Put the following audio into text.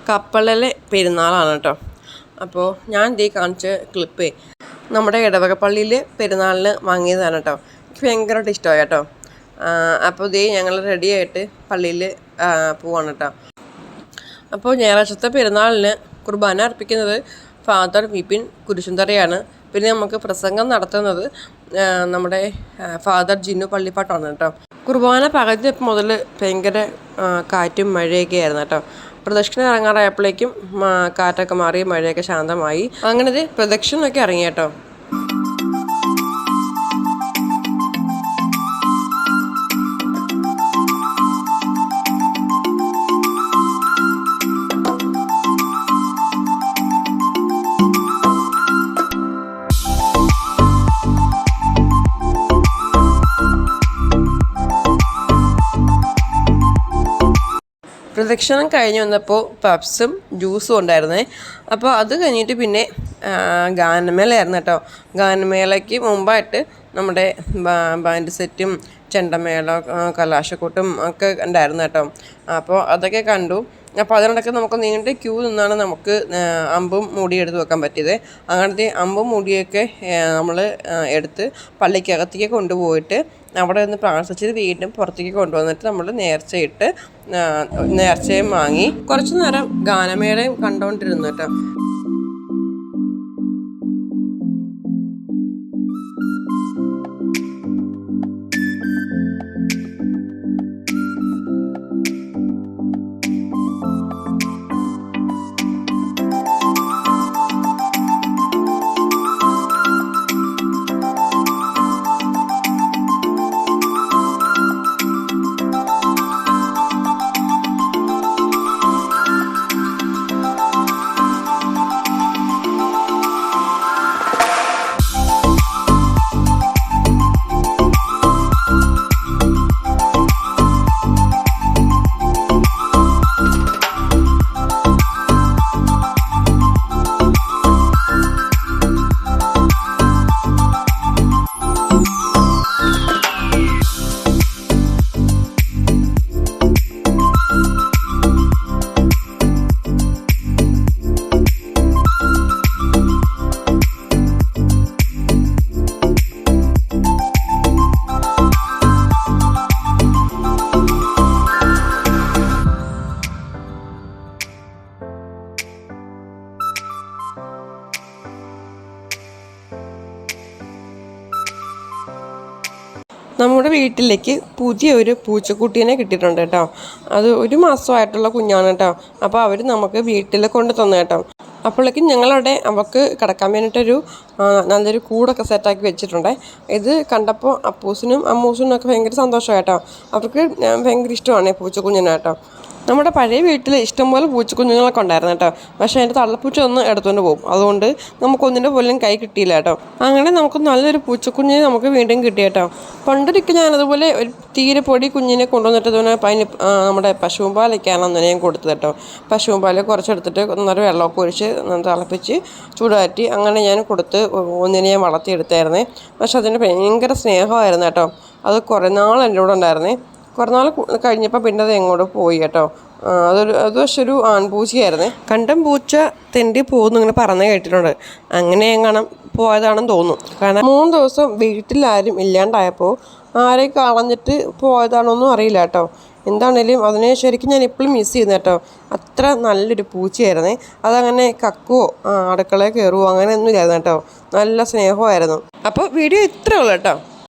കപ്പലിലെ പെരുന്നാളാണ് കേട്ടോ. അപ്പോൾ ഞാൻ ഇതേ കാണിച്ച ക്ലിപ്പ് നമ്മുടെ ഇടവക പള്ളിയിൽ പെരുന്നാളിന് വാങ്ങിയതാണ് കേട്ടോ. എനിക്ക് ഭയങ്കരമായിട്ട് ഇഷ്ടമായി കേട്ടോ. അപ്പോൾ ഇതേ ഞങ്ങൾ റെഡിയായിട്ട് പള്ളിയിൽ പോവാണ് കേട്ടോ. അപ്പോൾ ഞായറാഴ്ചത്തെ പെരുന്നാളിന് കുർബാന അർപ്പിക്കുന്നത് ഫാദർ വിപിൻ കുരിശുന്തറയാണ്. പിന്നെ നമുക്ക് പ്രസംഗം നടത്തുന്നത് നമ്മുടെ ഫാദർ ജിന്നു പള്ളിപ്പാട്ടാണ് കേട്ടോ. കുർബാന പകുതി മുതൽ ഭയങ്കര കാറ്റും മഴയൊക്കെ ആയിരുന്നു കേട്ടോ. പ്രദക്ഷിണ ഇറങ്ങാറായപ്പോഴേക്കും കാറ്റൊക്കെ മാറി മഴയൊക്കെ ശാന്തമായി. അങ്ങനെ പ്രദക്ഷിണമൊക്കെ ഇറങ്ങി കേട്ടോ. പ്രദക്ഷിണം കഴിഞ്ഞ് വന്നപ്പോൾ പപ്സും ജ്യൂസും ഉണ്ടായിരുന്നേ. അപ്പോൾ അത് കഴിഞ്ഞിട്ട് പിന്നെ ഗാനമേളയായിരുന്നു കേട്ടോ. ഗാനമേളയ്ക്ക് മുമ്പായിട്ട് നമ്മുടെ ബാൻഡ് സെറ്റും ചെണ്ടമേള കലാശക്കൂട്ടും ഒക്കെ ഉണ്ടായിരുന്നു കേട്ടോ. അപ്പോൾ അതൊക്കെ കണ്ടു. അപ്പോൾ അതിനിടയ്ക്ക് നമുക്ക് നീണ്ട ക്യൂ നിന്നാണ് നമുക്ക് അമ്പും മൂടി എടുത്ത് വെക്കാൻ പറ്റിയത്. അങ്ങനത്തെ അമ്പും മൂടിയൊക്കെ നമ്മൾ എടുത്ത് പള്ളിക്കകത്തേക്ക് കൊണ്ടുപോയിട്ട് അവിടെ നിന്ന് പ്രാർത്ഥിച്ചിട്ട് വീണ്ടും പുറത്തേക്ക് കൊണ്ടുവന്നിട്ട് നമ്മൾ നേർച്ചയും വാങ്ങി കുറച്ചു നേരം ഗാനമേളയും കണ്ടുകൊണ്ടിരുന്നു കേട്ടോ. നമ്മുടെ വീട്ടിലേക്ക് പുതിയൊരു പൂച്ചക്കുട്ടീനെ കിട്ടിയിട്ടുണ്ട് കേട്ടോ. അത് 1 മാസമായിട്ടുള്ള കുഞ്ഞാണ് കേട്ടോ. അപ്പോൾ അവർ നമുക്ക് വീട്ടിൽ കൊണ്ട് തന്നു കേട്ടോ. അപ്പോഴേക്കും ഞങ്ങളവിടെ അവൾക്ക് കിടക്കാൻ വേണ്ടിയിട്ടൊരു നല്ലൊരു കൂടൊക്കെ സെറ്റാക്കി വെച്ചിട്ടുണ്ട്. ഇത് കണ്ടപ്പോൾ അപ്പൂസിനും അമ്മൂസിനും ഒക്കെ ഭയങ്കര സന്തോഷമായി കേട്ടോ. അവർക്ക് ഭയങ്കര ഇഷ്ടമാണ് പൂച്ചക്കുഞ്ഞിനെ കേട്ടോ. നമ്മുടെ പഴയ വീട്ടിൽ ഇഷ്ടംപോലെ പൂച്ചക്കുഞ്ഞുങ്ങളൊക്കെ ഉണ്ടായിരുന്നു കേട്ടോ. പക്ഷേ അതിൻ്റെ തള്ളപ്പൂച്ച ഒന്ന് എടുത്തുകൊണ്ട് പോകും. അതുകൊണ്ട് നമുക്കൊന്നിൻ്റെ പോലും കൈ കിട്ടിയില്ല കേട്ടോ. അങ്ങനെ നമുക്ക് നല്ലൊരു പൂച്ചക്കുഞ്ഞിനെ നമുക്ക് വീണ്ടും കിട്ടി കേട്ടോ. പണ്ടൊരിക്കൽ ഞാനതുപോലെ ഒരു തീരെ പൊടി കുഞ്ഞിനെ കൊണ്ടുവന്നിട്ട് അതിന് നമ്മുടെ പശുവും പാലൊക്കെയാണ് ഒന്നിനെയും കൊടുത്തത് കേട്ടോ. പശുവും പാൽ കുറച്ചെടുത്തിട്ട് ഒന്നര വെള്ളമൊക്കെ ഒഴിച്ച് തിളപ്പിച്ച് ചൂടാറ്റി അങ്ങനെ ഞാൻ കൊടുത്ത് ഒന്നിനെയും വളർത്തിയെടുത്തായിരുന്നേ. പക്ഷെ അതിന് ഭയങ്കര സ്നേഹമായിരുന്നു കേട്ടോ. അത് കുറേ നാൾ എൻ്റെ കൂടെ ഉണ്ടായിരുന്നേ. കുറേ നാൾ കഴിഞ്ഞപ്പോൾ പിന്നെ അത് എങ്ങോട്ട് പോയി കേട്ടോ. അത് പക്ഷെ ഒരു ആൺപൂച്ചയായിരുന്നേ. കണ്ടം പൂച്ച തെണ്ടി പോകുന്നു ഇങ്ങനെ പറഞ്ഞു കേട്ടിട്ടുണ്ട്. അങ്ങനെ എങ്ങനെ പോയതാണെന്ന് തോന്നുന്നു. കാരണം 3 ദിവസം വീട്ടിലാരും ഇല്ലാണ്ടായപ്പോൾ ആരെയും കളഞ്ഞിട്ട് പോയതാണോന്നും അറിയില്ല കേട്ടോ. എന്താണേലും അതിനെ ശരിക്കും ഞാൻ ഇപ്പോഴും മിസ് ചെയ്യുന്നു കേട്ടോ. അത്ര നല്ലൊരു പൂച്ചയായിരുന്നേ. അതങ്ങനെ കക്കുവോ അടുക്കളയിൽ കയറുമോ അങ്ങനെയൊന്നും ഇല്ലായിരുന്നു കേട്ടോ. നല്ല സ്നേഹമായിരുന്നു. അപ്പോൾ വീഡിയോ ഇത്രയേ ഉള്ളൂ കേട്ടോ.